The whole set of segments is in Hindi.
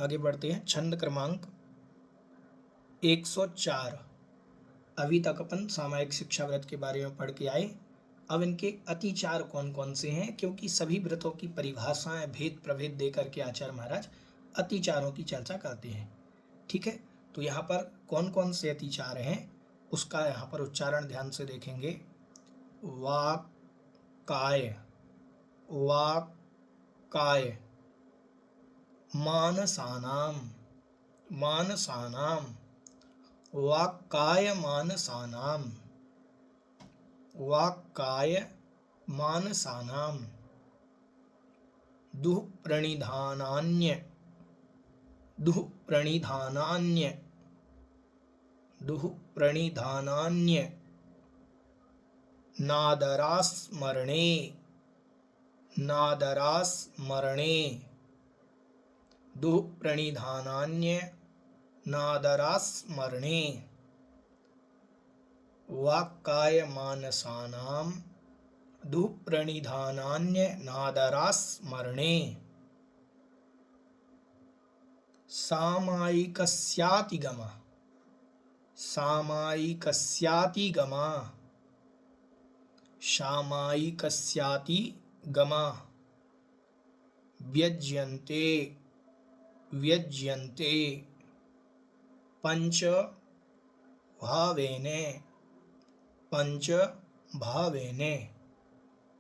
आगे बढ़ते हैं। छंद क्रमांक 104। अभी तक अपन सामायिक शिक्षा व्रत के बारे में पढ़ के आए। अब इनके अतिचार कौन कौन से हैं, क्योंकि सभी व्रतों की परिभाषाएं भेद प्रभेद दे करके आचार्य महाराज अतिचारों की चर्चा करते हैं। ठीक है, तो यहाँ पर कौन कौन से अतिचार हैं उसका यहाँ पर उच्चारण ध्यान से देखेंगे। वाक काय, वाक काय, मानसानाम, मानसानाम, वाक्काय मानसानाम, वाक्काय मानसानाम, दुःप्रणिधानान्य, दुःप्रणिधानान्य, दुःप्रणिधानान्य, नादरास्मरणे, नादरास्मरणे, दुःप्रणिधानान्य नादरास्मरणे, वाक्काय मानसानाम दुःप्रणिधानान्य नादरास्मरणे, सामायिकस्यातिगम, सामायिकस्यातिगम, सामायिकस्यातिगम, व्यज्यन्ते, व्यज्यन्ते, पंच भावेने, पंच भावेने।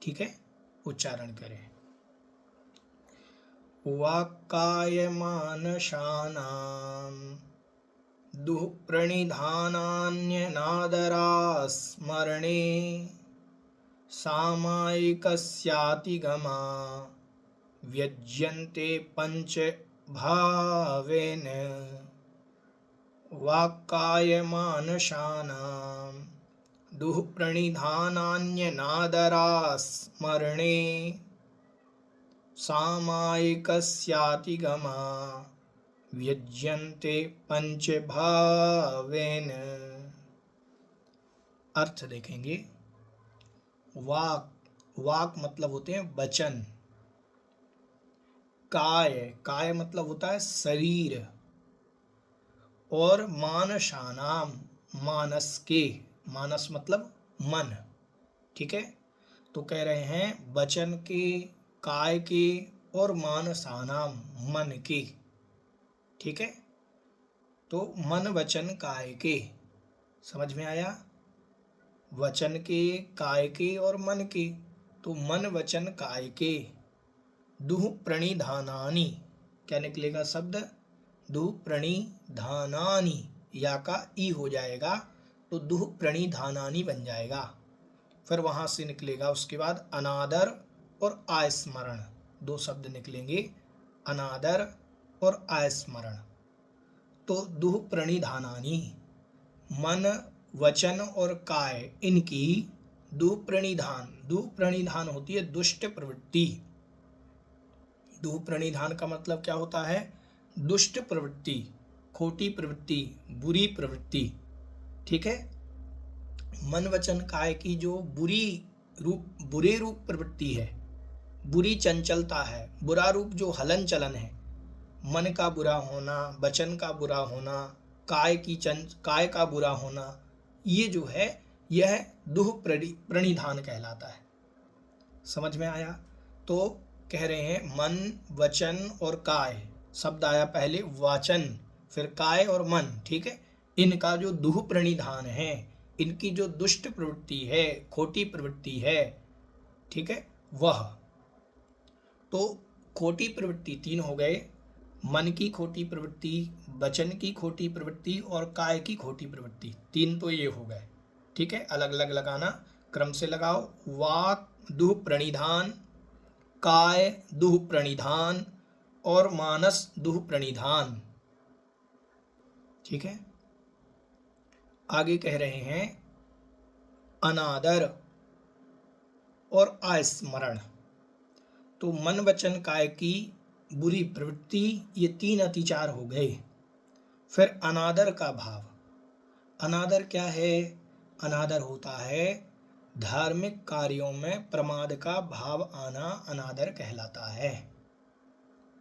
ठीक है, उच्चारण करें। वाक्काय मानसानाम दुःप्रणिधानान्य नादरास्मरणे, सामायिकस्यातिगमा, व्यज्यन्ते पंच भावेन, वाक्काय मानसानां दुःप्रणिधानान्य नादरास्मरणे, सामायिकस्यातिगमा, व्यज्यन्ते पंच भावेन। अर्थ देखेंगे। वाक, वाक मतलब होते हैं वचन। काय, काय मतलब होता है शरीर। और मानसानाम, मानस के, मानस मतलब मन। ठीक है, तो कह रहे हैं वचन के, काय के और मानसानाम मन के। ठीक है, तो मन वचन काय के, समझ में आया? वचन के, काय के और मन के, तो मन वचन काय के दुःप्रणिधानानि, क्या निकलेगा शब्द? दुःप्रणिधानानि, या का ई हो जाएगा तो दुःप्रणिधानानि बन जाएगा। फिर वहां से निकलेगा उसके बाद अनादर और आस्मरण, दो शब्द निकलेंगे, अनादर और आस्मरण। तो दुःप्रणिधानानि, मन वचन और काय, इनकी दुःप्रणिधान, दुःप्रणिधान होती है दुष्ट प्रवृत्ति। दुःप्रणिधान का मतलब क्या होता है? दुष्ट प्रवृत्ति, खोटी प्रवृत्ति, बुरी प्रवृत्ति। ठीक है, मन वचन काय की जो बुरे रूप प्रवृत्ति है, बुरी चंचलता है, बुरा रूप जो हलन चलन है, मन का बुरा होना, वचन का बुरा होना, काय का बुरा होना, ये जो है यह दुःप्रणिधान कहलाता है। समझ में आया? तो कह रहे हैं मन वचन और काय, शब्द आया पहले वाचन फिर काय और मन। ठीक है, इनका जो दुःप्रणिधान है, इनकी जो दुष्ट प्रवृत्ति है, खोटी प्रवृत्ति है, ठीक है, वह तो खोटी प्रवृत्ति तीन हो गए, मन की खोटी प्रवृत्ति, वचन की खोटी प्रवृत्ति और काय की खोटी प्रवृत्ति, तीन तो ये हो गए। ठीक है, अलग अलग लगाना, क्रम से लगाओ। वाक दुःप्रणिधान, काय दुःप्रणिधान और मानस दुःप्रणिधान। ठीक है, आगे कह रहे हैं अनादर और आस्मरण। तो मन वचन काय की बुरी प्रवृत्ति, ये तीन अतिचार हो गए। फिर अनादर का भाव, अनादर क्या है? अनादर होता है धार्मिक कार्यों में प्रमाद का भाव आना, अनादर कहलाता है।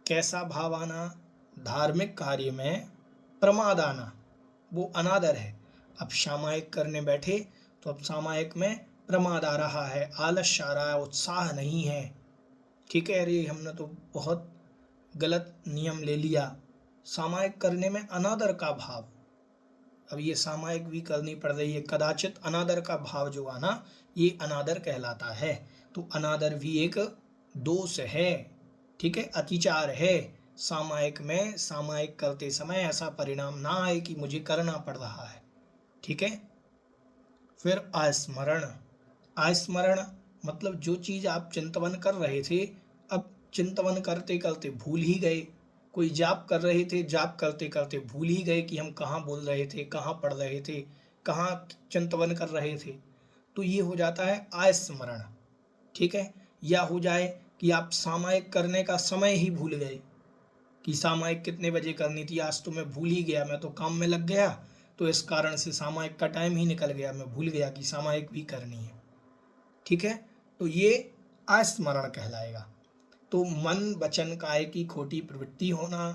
कैसा भाव आना? धार्मिक कार्य में प्रमाद आना, वो अनादर है। अब सामायिक करने बैठे तो अब सामायिक में प्रमाद आ रहा है, आलस्य आ रहा है, उत्साह नहीं है। ठीक है, अरे हमने तो बहुत गलत नियम ले लिया। सामायिक करने में अनादर का भाव, अब ये सामायिक भी करनी पड़ रही है, कदाचित अनादर का भाव जो आना, ये अनादर कहलाता है। तो अनादर भी एक दोष है। ठीक है, अतिचार है। सामायिक में सामायिक करते समय ऐसा परिणाम ना आए कि मुझे करना पड़ रहा है। ठीक है, फिर अस्मरण। अस्मरण मतलब जो चीज़ आप चिंतवन कर रहे थे, अब चिंतवन करते करते भूल ही गए। कोई जाप कर रहे थे, जाप करते करते भूल ही गए कि हम कहाँ बोल रहे थे, कहाँ पढ़ रहे थे, कहाँ चिंतवन कर रहे थे। तो ये हो जाता है अस्मरण। ठीक है, या हो जाए कि आप सामायिक करने का समय ही भूल गए कि सामायिक कितने बजे करनी थी, आज तो मैं भूल ही गया, मैं तो काम में लग गया, तो इस कारण से सामायिक का टाइम ही निकल गया, मैं भूल गया कि सामायिक भी करनी है। ठीक है, तो ये अस्मरण कहलाएगा। तो मन वचन काय की खोटी प्रवृत्ति होना,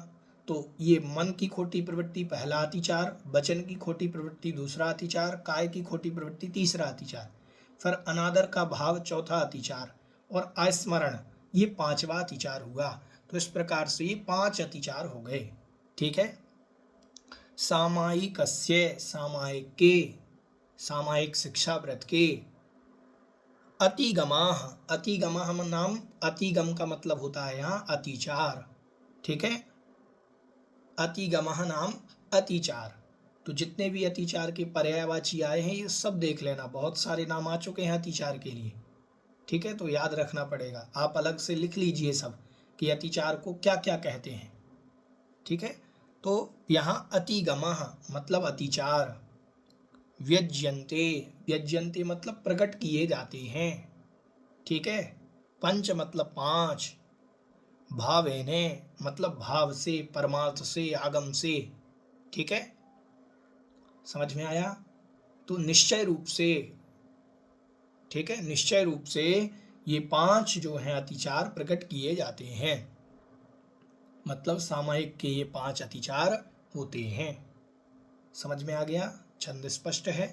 तो ये मन की खोटी प्रवृत्ति पहला अतिचार, वचन की खोटी प्रवृत्ति दूसरा अतिचार, काय की खोटी प्रवृत्ति तीसरा अतिचार, फिर अनादर का भाव चौथा अतिचार, और अस्मरण ये पांचवा अतिचार हुआ। तो इस प्रकार से ये 5 अतिचार हो गए। ठीक है, सामायिकस्य सामायिक के, सामायिक शिक्षा व्रत के, अतिगमाः, अतिगमाः नाम, अतिगम का मतलब होता है यहाँ अतिचार। ठीक है, अतिगमः नाम अतिचार। तो जितने भी अतिचार के पर्यायवाची आए हैं ये सब देख लेना, बहुत सारे नाम आ चुके हैं अतिचार के लिए। ठीक है, तो याद रखना पड़ेगा, आप अलग से लिख लीजिए सब कि अतिचार को क्या क्या कहते हैं। ठीक है, तो यहाँ अतिगमः मतलब अतिचार, व्यज्यन्ते, व्यज्यन्ते मतलब प्रकट किए जाते हैं। ठीक है, पंच मतलब 5, भावेने मतलब भाव से, परमार्थ से, आगम से। ठीक है, समझ में आया? तो निश्चय रूप से, ठीक है, निश्चय रूप से ये 5 जो हैं अतिचार प्रकट किए जाते हैं, मतलब सामायिक के ये 5 अतिचार होते हैं। समझ में आ गया? छंद स्पष्ट है?